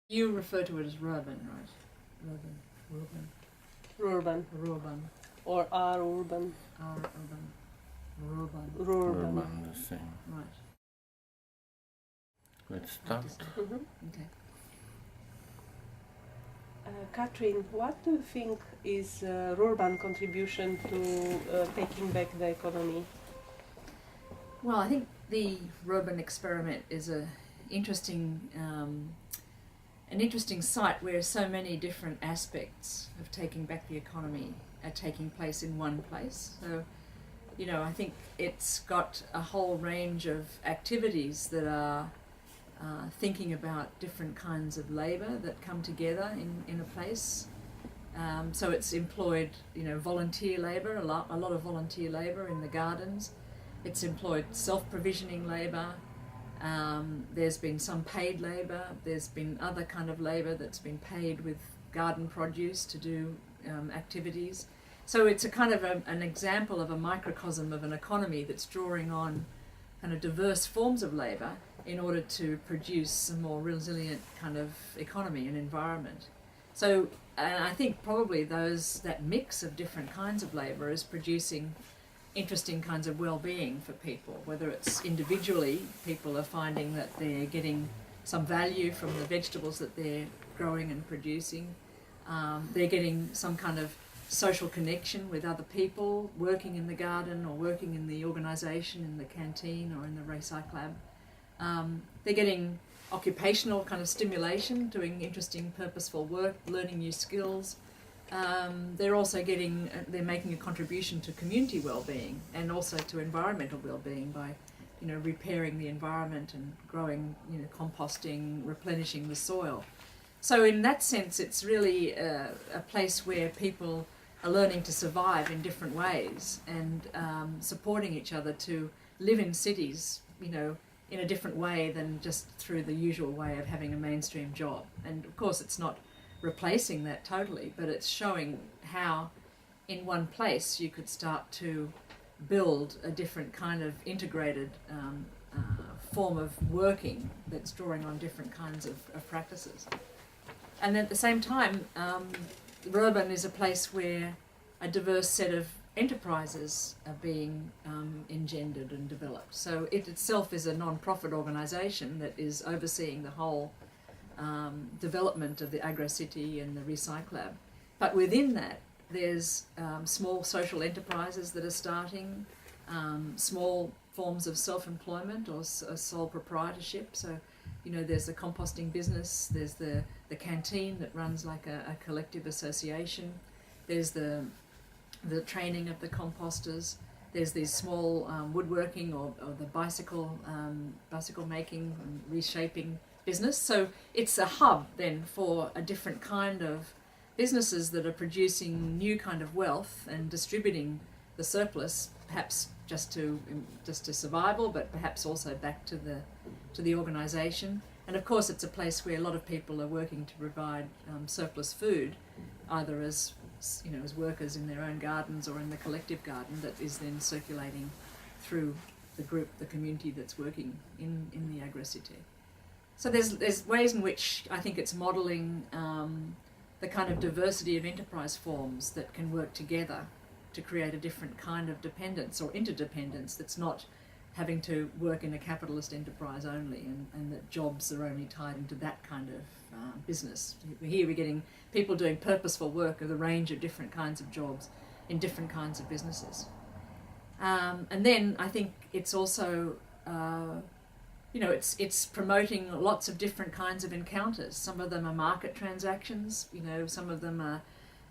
You refer to it as urban, right? Urban. Rurban. Urban. Or are urban. Are urban. Urban. Rurban. Urban, the same. Right. Let's start. Okay. Katherine, what do you think is Rurban contribution to taking back the economy? Well, I think the Rurban experiment is an interesting site where so many different aspects of taking back the economy are taking place in one place. So, you know, I think it's got a whole range of activities that are thinking about different kinds of labour that come together in a place. So it's employed, you know, volunteer labour, a lot of volunteer labour in the gardens. It's employed self-provisioning labour. There's been some paid labour. There's been other kind of labour that's been paid with garden produce to do activities. So it's a kind of an example of a microcosm of an economy that's drawing on kind of diverse forms of labour in order to produce a more resilient kind of economy and environment. So I think probably that mix of different kinds of labour is producing interesting kinds of well-being for people, whether it's individually, people are finding that they're getting some value from the vegetables that they're growing and producing. They're getting some kind of social connection with other people working in the garden or working in the organisation, in the canteen or in the recyclab. They're getting occupational kind of stimulation, doing interesting purposeful work, learning new skills. They're also they're making a contribution to community well-being and also to environmental well-being by, you know, repairing the environment and growing, you know, composting, replenishing the soil. So in that sense, it's really a place where people are learning to survive in different ways and supporting each other to live in cities, you know, in a different way than just through the usual way of having a mainstream job. And of course it's not replacing that totally, but it's showing how in one place you could start to build a different kind of integrated form of working that's drawing on different kinds of practices. And at the same time, Rurban is a place where a diverse set of enterprises are being engendered and developed. So it itself is a non-profit organisation that is overseeing the whole development of the agro-city and the recyclab. But within that, there's small social enterprises that are starting, small forms of self-employment or sole proprietorship. So, you know, there's the composting business, there's the canteen that runs like a collective association, there's the training of the composters, there's these small woodworking or the bicycle making and reshaping business. So it's a hub then for a different kind of businesses that are producing new kind of wealth and distributing the surplus, perhaps just to survival, but perhaps also back to the organisation. And of course, it's a place where a lot of people are working to provide surplus food, either as workers in their own gardens or in the collective garden that is then circulating through the community that's working in the agro-city. So there's ways in which I think it's modelling the kind of diversity of enterprise forms that can work together to create a different kind of dependence or interdependence that's not having to work in a capitalist enterprise only and that jobs are only tied into that kind of business. Here we're getting people doing purposeful work of a range of different kinds of jobs in different kinds of businesses. And then I think it's also it's promoting lots of different kinds of encounters. Some of them are market transactions, some of them are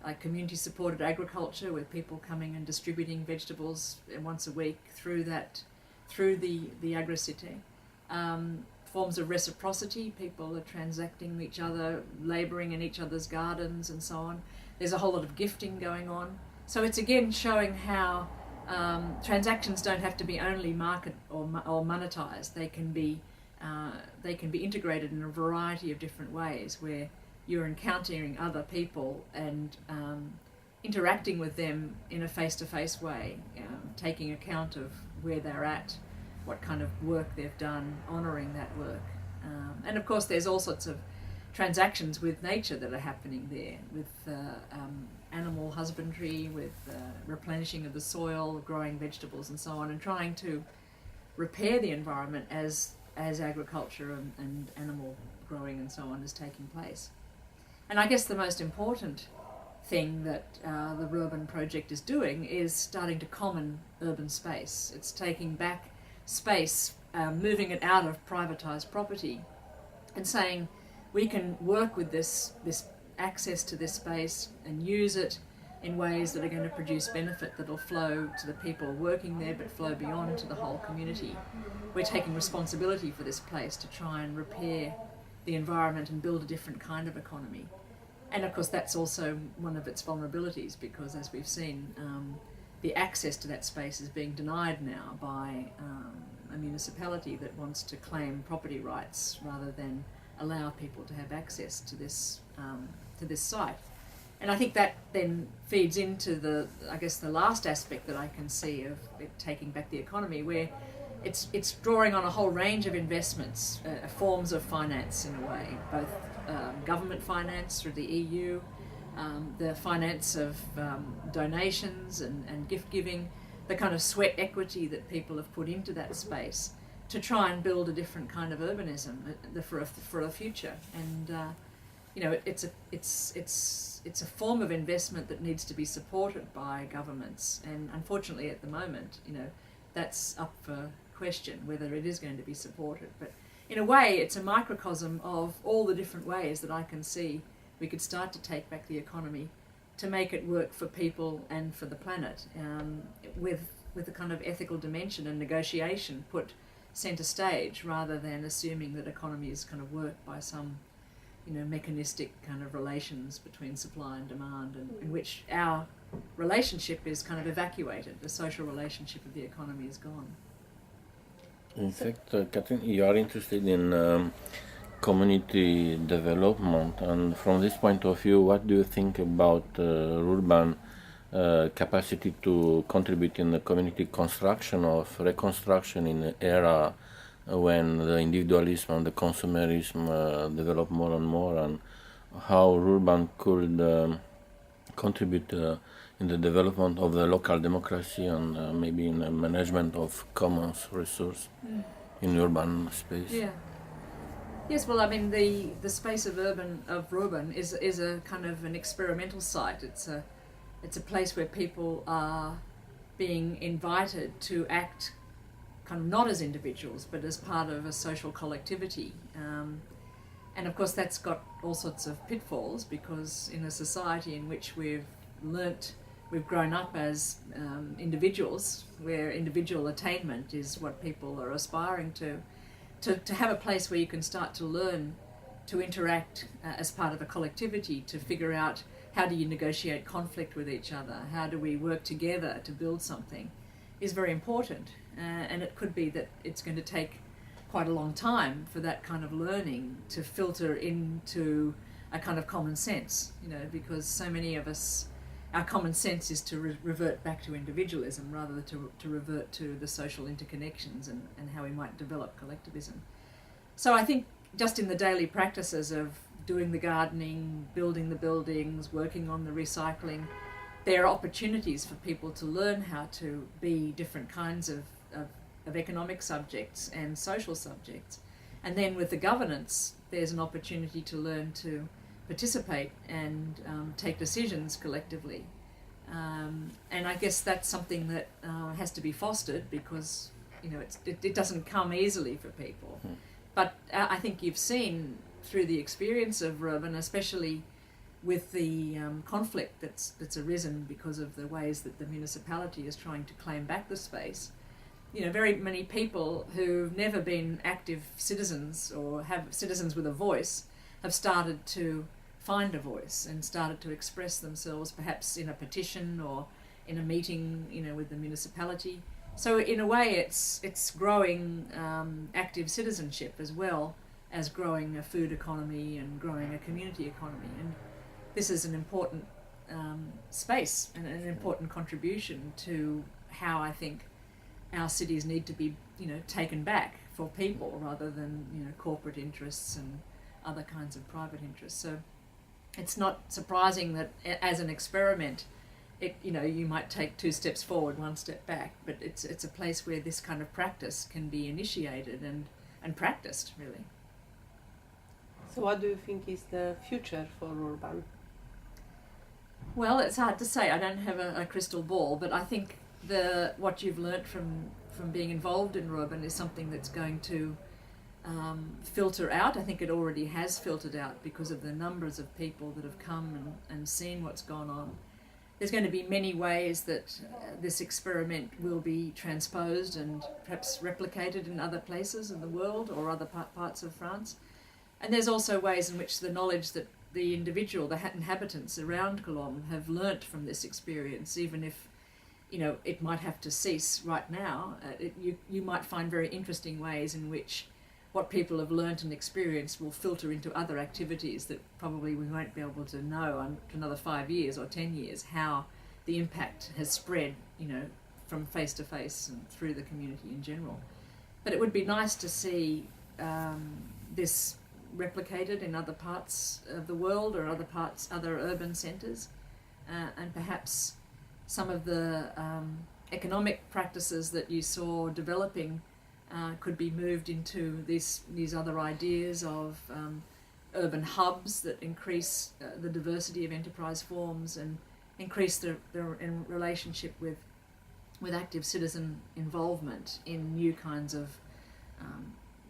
like community-supported agriculture with people coming and distributing vegetables once a week through the agro-city. Forms of reciprocity, people are transacting with each other, labouring in each other's gardens and so on. There's a whole lot of gifting going on. So it's again showing how transactions don't have to be only market or monetised. They can be integrated in a variety of different ways where you're encountering other people and interacting with them in a face-to-face way, taking account of where they're at, what kind of work they've done, honouring that work. And of course there's all sorts of transactions with nature that are happening there, with animal husbandry, with replenishing of the soil, growing vegetables and so on, and trying to repair the environment as agriculture and animal growing and so on is taking place. And I guess the most important thing that the Rurban project is doing is starting to common urban space. It's taking back space, moving it out of privatised property and saying we can work with this access to this space and use it in ways that are going to produce benefit that will flow to the people working there but flow beyond to the whole community. We're taking responsibility for this place to try and repair the environment and build a different kind of economy. And of course that's also one of its vulnerabilities, because as we've seen, the access to that space is being denied now by a municipality that wants to claim property rights rather than allow people to have access to this site. And I think that then feeds into the last aspect that I can see of it taking back the economy, where it's drawing on a whole range of investments, forms of finance in a way, both government finance through the EU, the finance of donations and gift giving, the kind of sweat equity that people have put into that space to try and build a different kind of urbanism for a future. And it's a form of investment that needs to be supported by governments, and unfortunately at the moment, that's up for question whether it is going to be supported. But in a way, it's a microcosm of all the different ways that I can see we could start to take back the economy to make it work for people and for the planet, with a kind of ethical dimension and negotiation put centre stage, rather than assuming that economies kind of work by some mechanistic kind of relations between supply and demand, and in which our relationship is kind of evacuated. The social relationship of the economy is gone. In fact, Katherine, you are interested in community development, and from this point of view, what do you think about urban capacity to contribute in the community construction of reconstruction in an era when the individualism and the consumerism develop more and more, and how urban could contribute in the development of the local democracy and maybe in the management of commons resource in urban space? Yeah. Yes, well, I mean, the space of Rurban is a kind of an experimental site. It's a place where people are being invited to act kind of not as individuals, but as part of a social collectivity. And of course that's got all sorts of pitfalls, because in a society in which we've grown up as individuals, where individual attainment is what people are aspiring to have a place where you can start to learn to interact as part of a collectivity, to figure out how do you negotiate conflict with each other, how do we work together to build something, is very important. And it could be that it's going to take quite a long time for that kind of learning to filter into a kind of common sense, because so many of us, our common sense is to revert back to individualism rather than to revert to the social interconnections and how we might develop collectivism. So I think just in the daily practices of doing the gardening, building the buildings, working on the recycling, there are opportunities for people to learn how to be different kinds of economic subjects and social subjects. And then with the governance, there's an opportunity to learn to participate and take decisions collectively. And I guess that's something that has to be fostered, because it doesn't come easily for people. But I think you've seen through the experience of Rurban, especially with the conflict that's arisen because of the ways that the municipality is trying to claim back the space, very many people who've never been active citizens or have citizens with a voice have started to find a voice and started to express themselves, perhaps in a petition or in a meeting, with the municipality. So in a way, it's growing active citizenship as well as growing a food economy and growing a community economy. And this is an important space and an important contribution to how I think our cities need to be, taken back for people rather than, corporate interests other kinds of private interests. So it's not surprising that as an experiment, you might take 2 steps forward, 1 step back, but it's a place where this kind of practice can be initiated and practiced, really. So what do you think is the future for urban? Well, it's hard to say. I don't have a crystal ball, but I think what you've learnt from being involved in urban is something that's going to filter out. I think it already has filtered out because of the numbers of people that have come and seen what's gone on. There's going to be many ways that this experiment will be transposed and perhaps replicated in other places in the world or other parts of France. And there's also ways in which the knowledge that the inhabitants around Colombes have learnt from this experience, even if it might have to cease right now, you might find very interesting ways in which what people have learnt and experienced will filter into other activities that probably we won't be able to know for another 5 years or 10 years, how the impact has spread, from face to face and through the community in general. But it would be nice to see this replicated in other parts of the world or other urban centres, and perhaps some of the economic practices that you saw developing could be moved into these other ideas of urban hubs that increase the diversity of enterprise forms and increase the relationship with active citizen involvement in new kinds of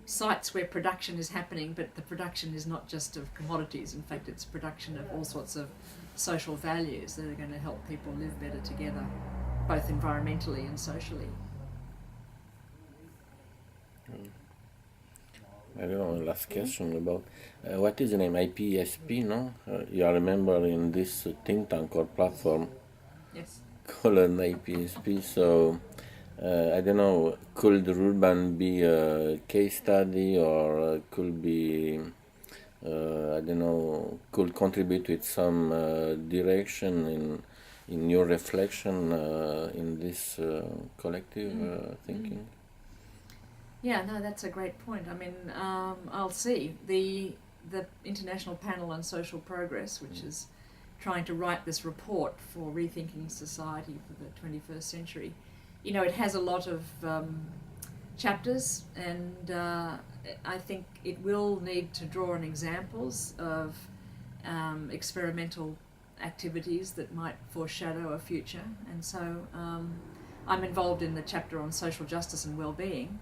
sites where production is happening, but the production is not just of commodities. In fact, it's production of all sorts of social values that are going to help people live better together, both environmentally and socially. I don't know, last question about what is the name? IPSP, no? You are a member in this think tank or platform. Yes. Called an IPSP, so I don't know, could Urban be a case study or could be, I don't know, could contribute with some direction in your reflection in this collective thinking? Yeah, no, that's a great point. I mean, I'll see. The International Panel on Social Progress, which is trying to write this report for rethinking society for the 21st century, it has a lot of chapters, and I think it will need to draw on examples of experimental activities that might foreshadow a future. And so I'm involved in the chapter on social justice and well-being,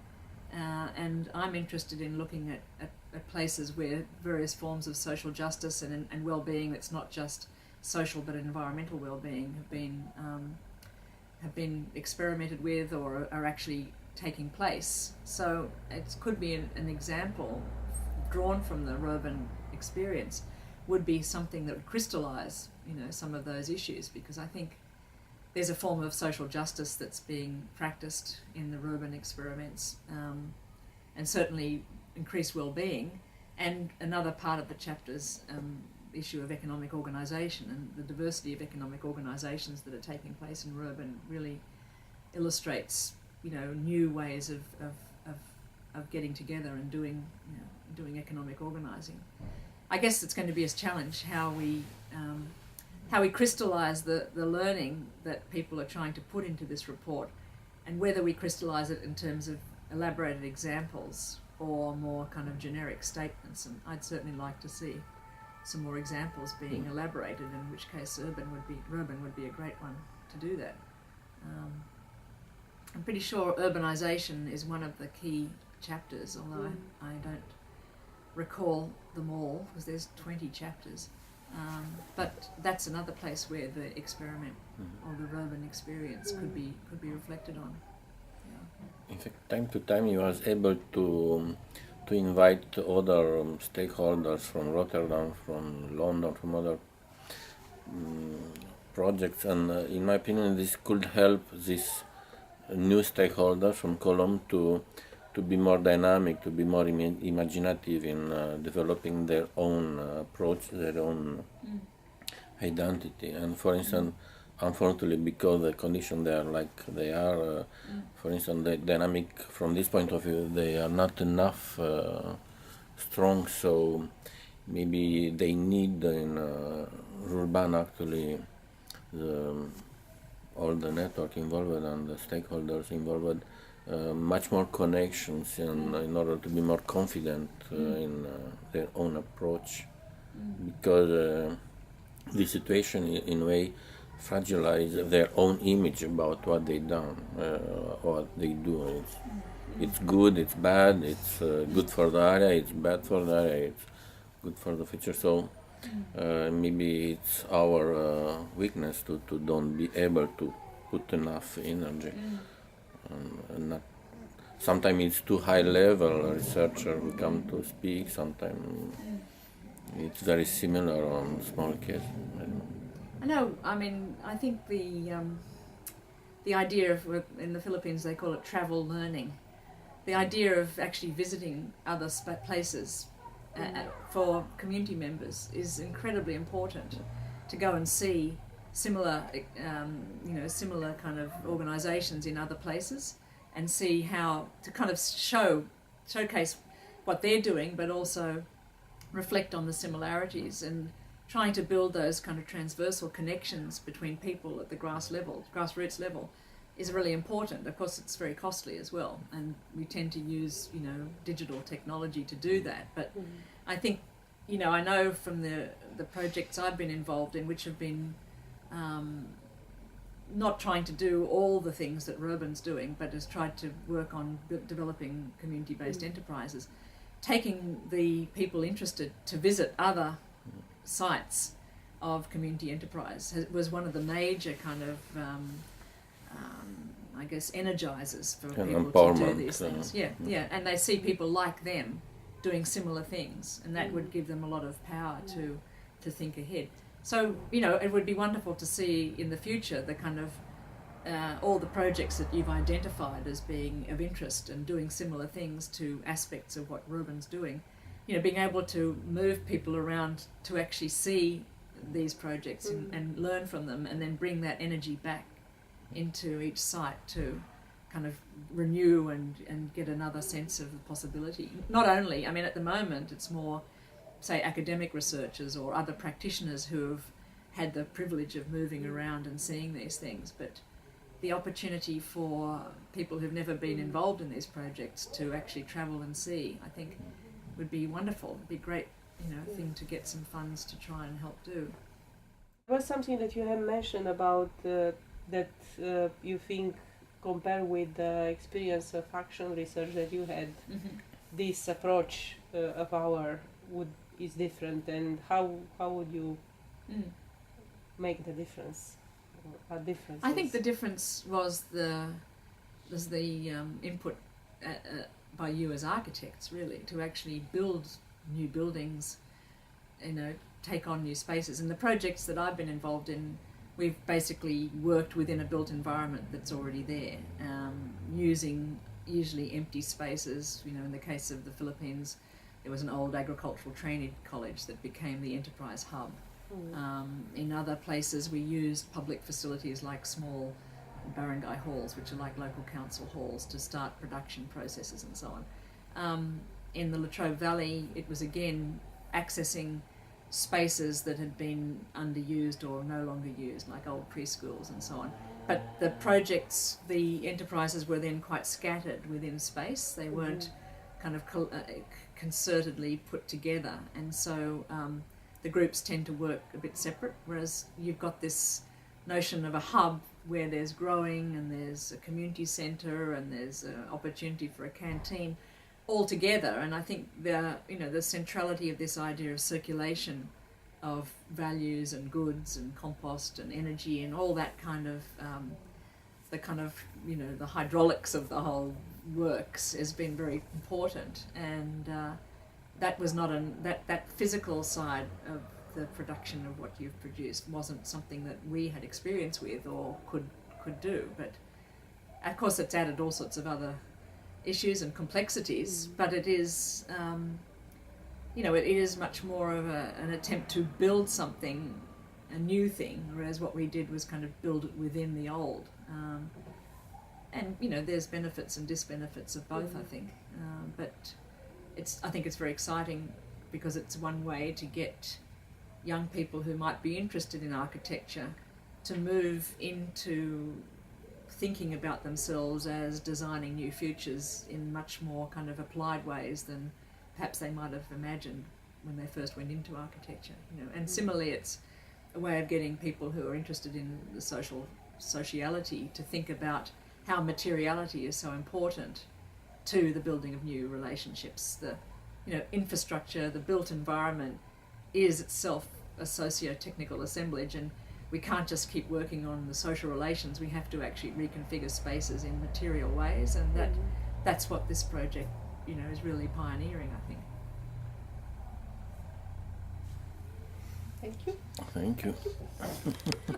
and I'm interested in looking at places where various forms of social justice and well-being that's not just social but environmental well-being have been experimented with or are actually taking place. So it could be an example drawn from the urban experience would be something that would crystallise, some of those issues, because I think there's a form of social justice that's being practiced in the urban experiments, and certainly increased well-being. And another part of the chapter's issue of economic organisation and the diversity of economic organisations that are taking place in urban really illustrates, new ways of getting together and doing economic organising. I guess it's going to be a challenge how we crystallise the learning that people are trying to put into this report, and whether we crystallise it in terms of elaborated examples or more kind of generic statements. And I'd certainly like to see some more examples being elaborated, in which case urban would be a great one to do that. I'm pretty sure urbanisation is one of the key chapters, although I don't recall them all because there's 20 chapters. But that's another place where the experiment or the urban experience could be reflected on. Yeah. In fact, time to time you was able to invite other stakeholders from Rotterdam, from London, from other projects, and in my opinion this could help these new stakeholders from Colombes to be more dynamic, to be more imaginative in developing their own approach, their own identity. And for instance, unfortunately, because the conditions they are like they are, for instance, the dynamic from this point of view, they are not enough strong. So maybe they need in Urban actually all the network involved and the stakeholders involved much more connections in order to be more confident in their own approach, because the situation in a way fragilize their own image about what they done, what they do. It's good, it's bad, it's good for the area, it's bad for the area, it's good for the future. So maybe it's our weakness to don't be able to put enough energy. And not, sometimes it's too high level researcher we come to speak, sometimes it's very similar on small case. I know. I mean, I think the idea of, in the Philippines they call it travel learning, the idea of actually visiting other places for community members is incredibly important, to go and see similar, similar kind of organisations in other places, and see how to kind of showcase what they're doing, but also reflect on the similarities, and trying to build those kind of transversal connections between people at the grassroots level is really important. Of course, it's very costly as well, and we tend to use, digital technology to do that. But I think, I know from the projects I've been involved in, which have been not trying to do all the things that Urban's doing, but has tried to work on developing community-based enterprises, taking the people interested to visit other sites of community enterprise was one of the major kind of I guess energizers for people to do these things. Yeah, and they see people like them doing similar things, and that would give them a lot of power to think ahead. So, it would be wonderful to see in the future the kind of all the projects that you've identified as being of interest and doing similar things to aspects of what Urban's doing. Being able to move people around to actually see these projects and learn from them, and then bring that energy back into each site to kind of renew and get another sense of the possibility. Not only, at the moment it's more, say, academic researchers or other practitioners who have had the privilege of moving around and seeing these things, but the opportunity for people who've never been involved in these projects to actually travel and see, I think would be wonderful. It'd be a great, thing to get some funds to try and help do. There was something that you have mentioned about that you think, compared with the experience of action research that you had, this approach of our is different, and how would you make the difference? I think the difference was the input by you as architects, really, to actually build new buildings, take on new spaces. And the projects that I've been involved in, we've basically worked within a built environment that's already there, using usually empty spaces. In the case of the Philippines, there was an old agricultural training college that became the enterprise hub. In other places, we used public facilities like small barangay halls, which are like local council halls, to start production processes and so on. In the Latrobe Valley, it was again accessing spaces that had been underused or no longer used, like old preschools and so on. But the projects, the enterprises were then quite scattered within space. They weren't kind of concertedly put together, and so the groups tend to work a bit separate, whereas you've got this notion of a hub where there's growing and there's a community centre and there's an opportunity for a canteen all together. And I think the centrality of this idea of circulation of values and goods and compost and energy and all that kind of the hydraulics of the whole works has been very important. And that was not that physical side of the production of what you've produced wasn't something that we had experience with or could do. But of course it's added all sorts of other issues and complexities, but it is it is much more of an attempt to build something, a new thing, whereas what we did was kind of build it within the old. And there's benefits and disbenefits of both, I think, but I think it's very exciting because it's one way to get young people who might be interested in architecture to move into thinking about themselves as designing new futures in much more kind of applied ways than perhaps they might have imagined when they first went into architecture. And similarly, it's a way of getting people who are interested in the sociality to think about how materiality is so important to the building of new relationships. The infrastructure, the built environment is itself a socio-technical assemblage, and we can't just keep working on the social relations. We have to actually reconfigure spaces in material ways, and that's what this project is really pioneering, I think. Thank you. Thank you.